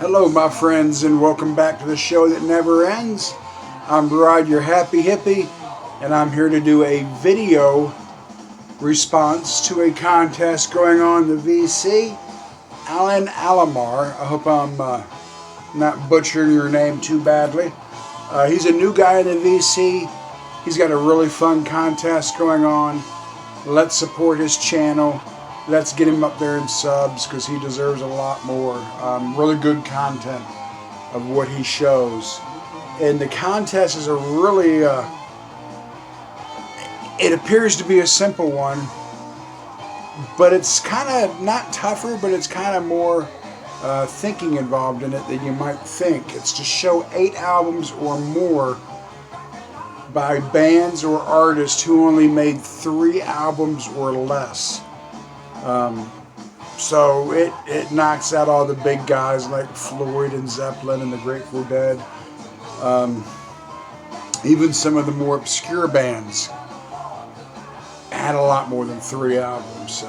Hello my friends, and welcome back to the show that never ends. I'm Rod, your happy hippie, and I'm here to do a video response to a contest going on in the VC. Aaron Alamare, I hope I'm not butchering your name too badly. He's a new guy in the VC. He's got a really fun contest going on. Let's support his channel. Let's get him up there in subs because he deserves a lot more. Really good content of what he shows. And the contest is a really, it appears to be a simple one, but it's kind of not tougher, but it's kind of more thinking involved in it than you might think. It's to show 8 albums or more by bands or artists who only made 3 albums or less. So it knocks out all the big guys like Floyd and Zeppelin and the Grateful Dead. Even some of the more obscure bands had a lot more than 3 albums, so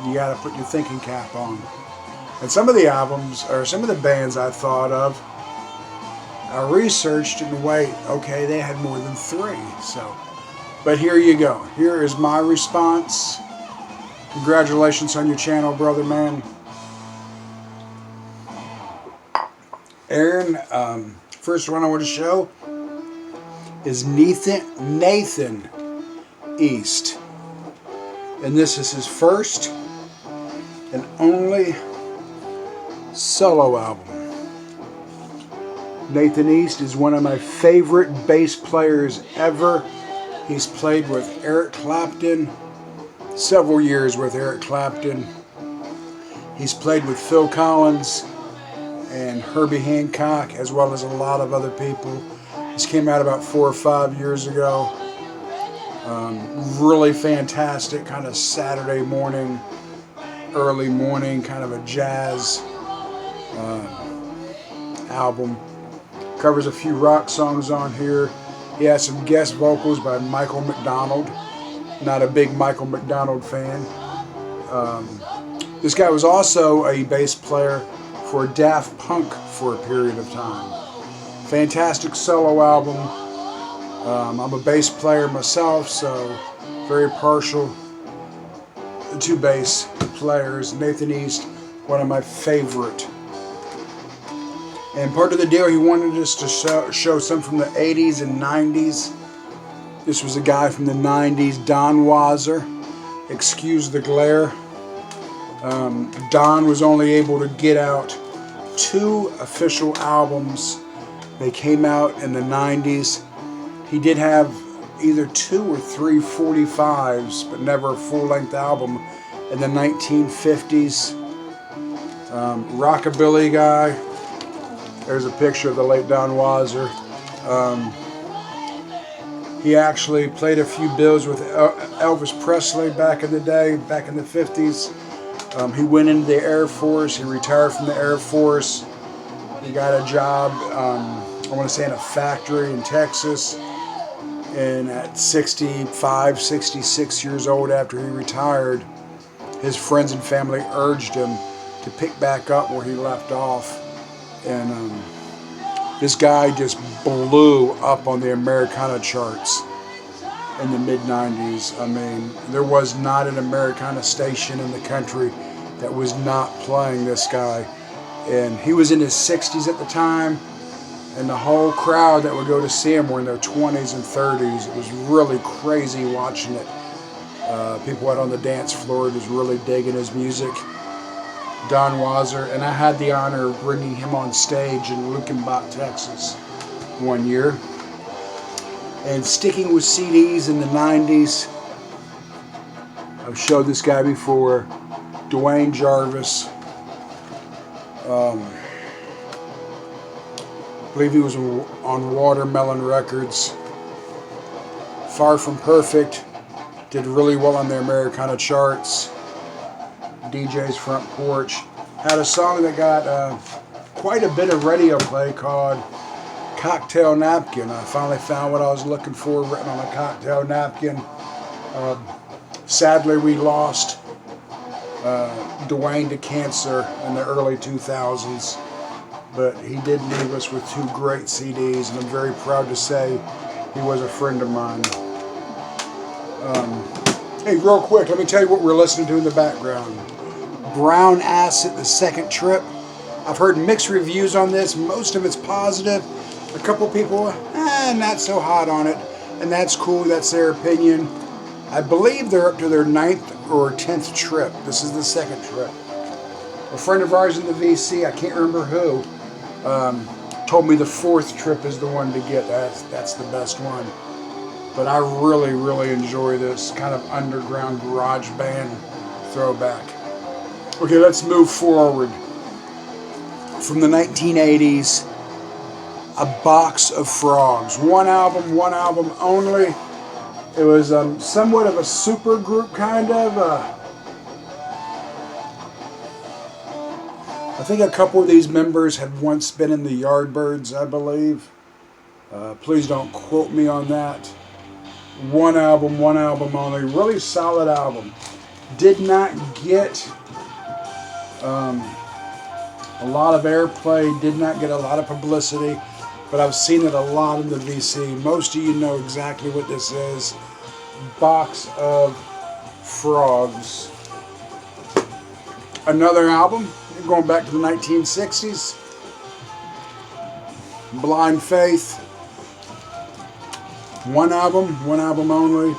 you got to put your thinking cap on. And some of the albums, or some of the bands I thought of, I researched and wait, okay, they had more than 3. So, but here you go. Here is my response. Congratulations on your channel, brother man. Aaron, first one I want to show is Nathan East. And this is his first and only solo album. Nathan East is one of my favorite bass players ever. He's played with Eric Clapton, several years with Eric Clapton. He's played with Phil Collins and Herbie Hancock, as well as a lot of other people. This came out about 4 or 5 years ago. Really fantastic, kind of Saturday morning, early morning, kind of a jazz album. Covers a few rock songs on here. He has some guest vocals by Michael McDonald. Not a big Michael McDonald fan. This guy was also a bass player for Daft Punk for a period of time. Fantastic solo album. I'm a bass player myself, so very partial to bass players. Nathan East, one of my favorite. And part of the deal, he wanted us to show some from the 80s and 90s. This was a guy from the 90s, Duane Weiser. Excuse the glare. Don was only able to get out 2 official albums. They came out in the 90s. He did have either 2 or 3 45s, but never a full-length album in the 1950s. Rockabilly guy. There's a picture of the late Don Weiser. He actually played a few bills with Elvis Presley back in the day, back in the 50s. He went into the Air Force. He retired from the Air Force. He got a job, I want to say in a factory in Texas. And at 65, 66 years old after he retired, his friends and family urged him to pick back up where he left off. And this guy just blew up on the Americana charts in the mid-90s. I mean, there was not an Americana station in the country that was not playing this guy. And he was in his 60s at the time, and the whole crowd that would go to see him were in their 20s and 30s. It was really crazy watching it. People out on the dance floor just really digging his music. Don Weiser, and I had the honor of bringing him on stage in Lukenbach, Texas one year. And sticking with CDs in the 90s, I've showed this guy before, Duane Jarvis. I believe he was on Watermelon Records. Far From Perfect, did really well on the Americana charts. DJ's Front Porch. Had a song that got quite a bit of radio play called Cocktail Napkin. I finally found what I was looking for written on a cocktail napkin. Sadly, we lost Duane to cancer in the early 2000s. but he did leave us with 2 great CDs, and I'm very proud to say he was a friend of mine. Hey, real quick, let me tell you what we're listening to in the background. Brown Acid, The Second Trip. I've heard mixed reviews on this. Most of it's positive. A couple people, not so hot on it, and that's cool. That's their opinion. I believe they're up to their 9th or 10th trip. This is the 2nd trip. A friend of ours in the VC, I can't remember who, told me the 4th trip is the one to get. That's the best one. But I really, really enjoy this kind of underground garage band throwback. Okay, let's move forward. From the 1980s, A Box of Frogs. One album only. It was somewhat of a super group, kind of. I think a couple of these members had once been in the Yardbirds, I believe. Please don't quote me on that. One album only. Really solid album. Did not get a lot of airplay, did not get a lot of publicity, but I've seen it a lot in the VC. Most of you know exactly what this is. Box of Frogs. Another album, going back to the 1960s. Blind Faith. One album only.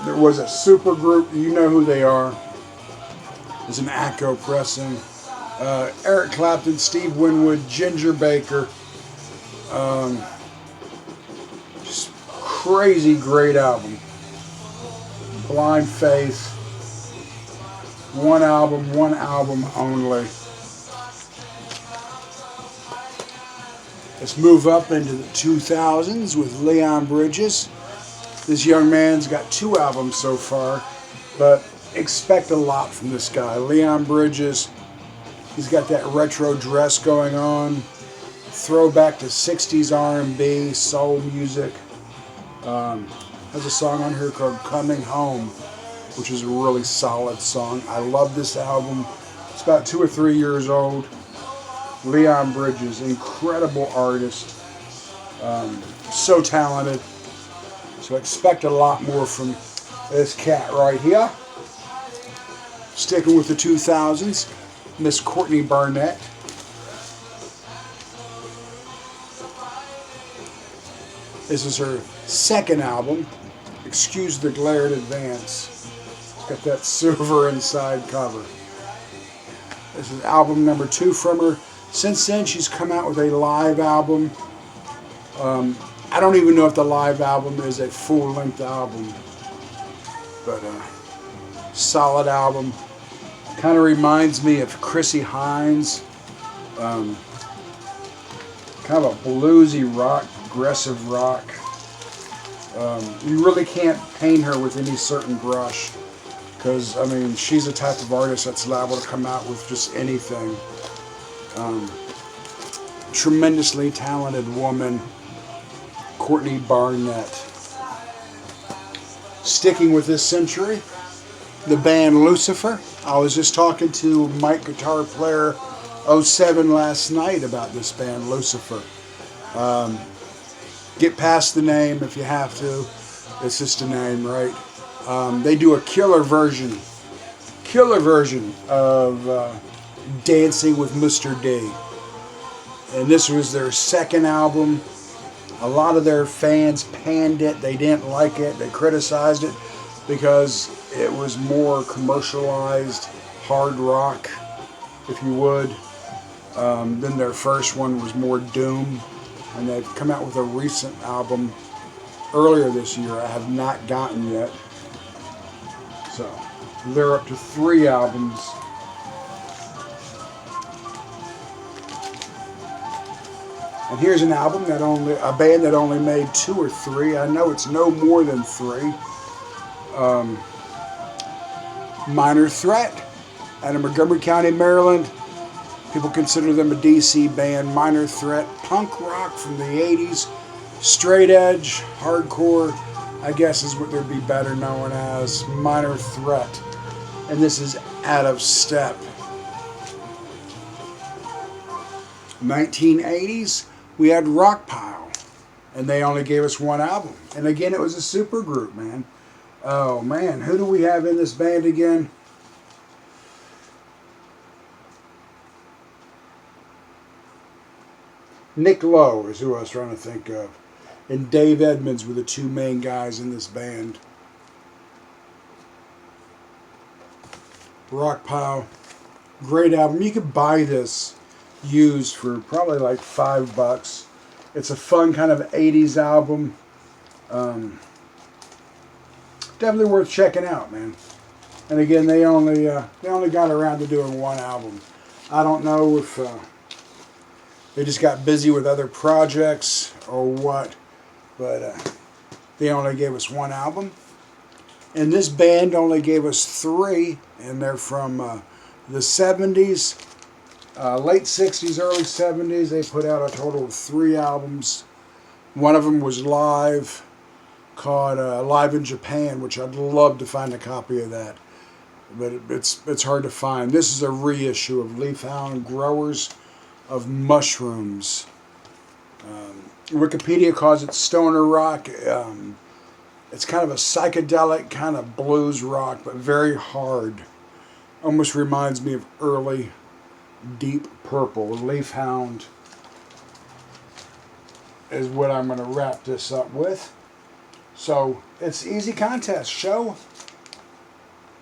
There was a super group, you know who they are. It's an Acco pressing. Eric Clapton, Steve Winwood, Ginger Baker. Just crazy great album. Blind Faith. One album only. Let's move up into the 2000s with Leon Bridges. This young man's got 2 albums so far, but expect a lot from this guy. Leon Bridges, he's got that retro dress going on, throwback to 60s R&B, soul music. Has a song on here called Coming Home, which is a really solid song. I love this album. It's about 2 or 3 years old. Leon Bridges, incredible artist, so talented. So expect a lot more from this cat right here. Sticking with the 2000s, Miss Courtney Barnett. This is her 2nd album. Excuse the glare in advance. It's got that silver inside cover. This is album number 2 from her. Since then, she's come out with a live album. I don't even know if the live album is a full-length album, but solid album. Kind of reminds me of Chrissie Hynde. Kind of a bluesy rock, progressive rock. You really can't paint her with any certain brush, because I mean, she's the type of artist that's liable to come out with just anything. Tremendously talented woman, Courtney Barnett. Sticking with this century, the band Lucifer. I was just talking to Mike, guitar player 07 last night about this band Lucifer. Get past the name if you have to. It's just a name, right? They do a killer version of Dancing with Mr. D. And this was their 2nd album. A lot of their fans panned it. They didn't like it. They criticized it because it was more commercialized hard rock, if you would. Then their first one was more doom. And they've come out with a recent album earlier this year I have not gotten yet. So they're up to 3 albums. And here's an album a band that only made 2 or 3. I know it's no more than 3. Minor Threat, out of Montgomery County, Maryland. People consider them a DC band. Minor Threat, punk rock from the 80s. Straight edge, hardcore, I guess is what they'd be better known as. Minor Threat. And this is Out of Step. 1980s, we had Rockpile, and they only gave us one album. And again, it was a super group, man. Oh man, who do we have in this band again? Nick Lowe is who I was trying to think of. And Dave Edmunds were the two main guys in this band. Rockpile, great album. You could buy this used for probably like $5. It's a fun kind of 80s album. Definitely worth checking out, man. And again, they only got around to doing one album. I don't know if they just got busy with other projects or what, but they only gave us one album. And this band only gave us 3, and they're from the 70s, late 60s, early 70s. They put out a total of 3 albums. One of them was live, called Live in Japan, which I'd love to find a copy of that. But it's hard to find. This is a reissue of Leaf Hound Growers of Mushrooms. Wikipedia calls it stoner rock. It's kind of a psychedelic kind of blues rock, but very hard. Almost reminds me of early Deep Purple. Leaf Hound is what I'm going to wrap this up with. So it's easy contest. Show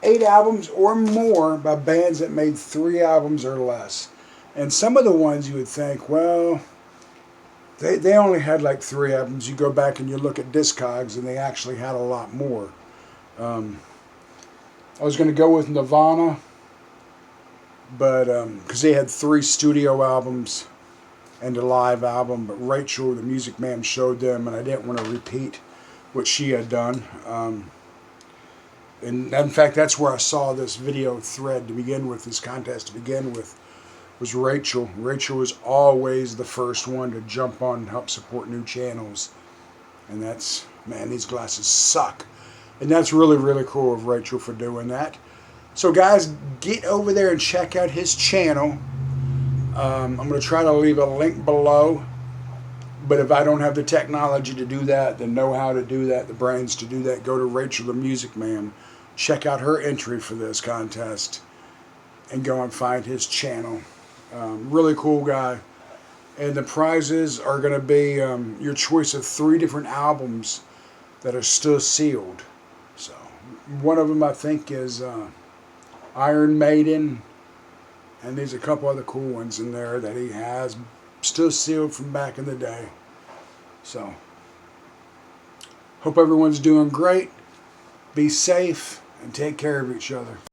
8 albums or more by bands that made 3 albums or less. And some of the ones you would think, well, they only had like 3 albums. You go back and you look at Discogs, and they actually had a lot more. I was going to go with Nirvana, but because they had 3 studio albums and a live album. But Rachel, the Music Man, showed them, and I didn't want to repeat what she had done. And in fact, that's where I saw this video thread to begin with, this contest to begin with, was Rachel. Rachel was always the first one to jump on and help support new channels. And that's, man, these glasses suck. And that's really, really cool of Rachel for doing that. So guys, get over there and check out his channel. I'm going to try to leave a link below. But if I don't have the technology to do that, the know-how to do that, the brains to do that, go to Rachel the Music Man. Check out her entry for this contest. And go and find his channel. Really cool guy. And the prizes are going to be your choice of 3 different albums that are still sealed. So one of them I think is Iron Maiden, and there's a couple other cool ones in there that he has still sealed from back in the day. So hope everyone's doing great. Be safe and take care of each other.